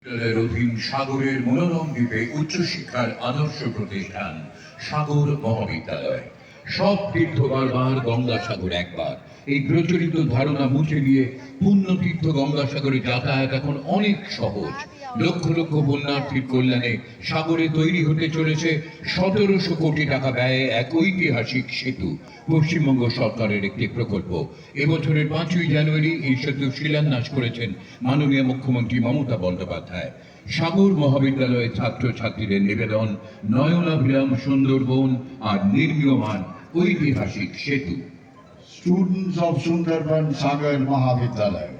এর অধীন সাগরের মনোরম দ্বীপে উচ্চশিক্ষার আদর্শ প্রতিষ্ঠান সাগর মহাবিদ্যালয়। সব তীর্থ বারবার, গঙ্গাসাগর একবার, এই প্রচলিত ধারণা মুছে দিয়ে পুণ্যতীর্থ গঙ্গাসাগরে যাতায়াত এখন অনেক সহজ। লক্ষ লক্ষ পুণ্যার্থীর কল্যাণে সাগরে তৈরি হতে চলেছে ১৭০০ কোটি টাকা ব্যয়ে এক ঐতিহাসিক সেতু। পশ্চিমবঙ্গ সরকারের একটি প্রকল্প। এবছরের ৫ই জানুয়ারি এই সেতু শিলান্যাস করেছেন মাননীয় মুখ্যমন্ত্রী মমতা বন্দ্যোপাধ্যায়। সাগর মহাবিদ্যালয়ের ছাত্রছাত্রীদের নিবেদন নয়নাভিরাম সুন্দরবন আর নির্মীয়মান ঐতিহাসিক সেতু। Students of Sundarban Sagar Mahavidyalaya.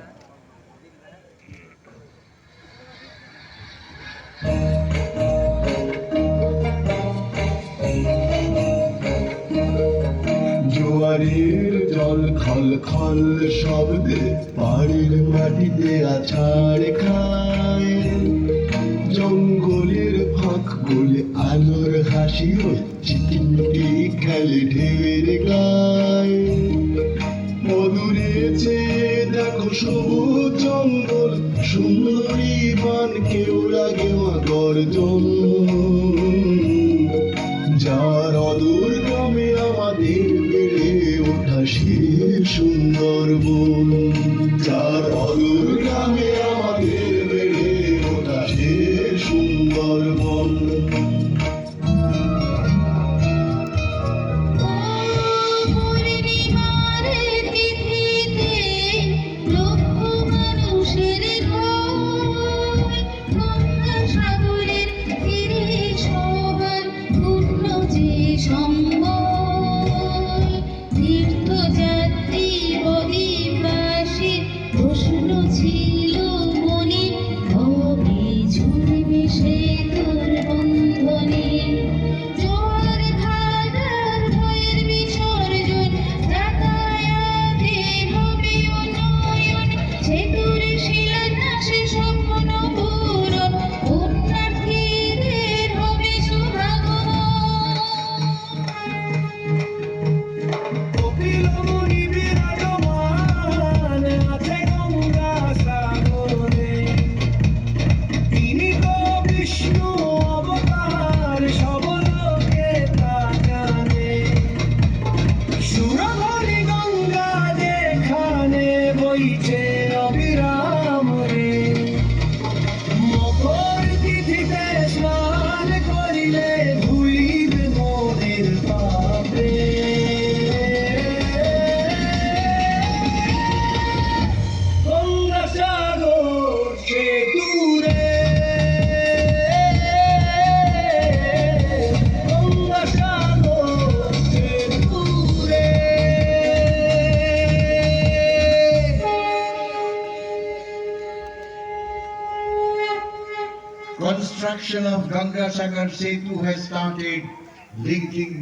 জোয়ারের জল খল খল শব্দে পাড়ের মাটিতে আছাড় খায়, জঙ্গলের ফাঁক গলে আলোর হাসি ওই চিটিমিটি খেলে ঢেউয়ের গায়। মধুরে চেয়ে দেখো সবুজ জঙ্গল, সুন্দরী বান কেউ লাগে মা গর্জন। যার অদূর গ্রামে আমাদের বেড়ে ওঠা সে সুন্দরবন, যার অদূর গ্রামে আমাদের বেড়ে ওঠা সে সুন্দরবন। তীর্থযাত্রী অধিবাসী প্রশ্ন ছিল মনে, কবে ঝুড়বে সেতুর বন্ধনে। জোয়ার ধারার ভয়ের বিসর্জন, যাতায়াতে হবে উন্নয়ন, সেতুর শিলান্যাসে স্বপ্ন পূরণ, পুণ্যার্থীদের হবে শুভাগমন। মকর তিথিতে স্নান করিলে ভুলিবে মনের পাপে। Gangasagar সেতুরে, Gangasagar সেতুরে। Construction of Ganga Sagar Setu has started, linking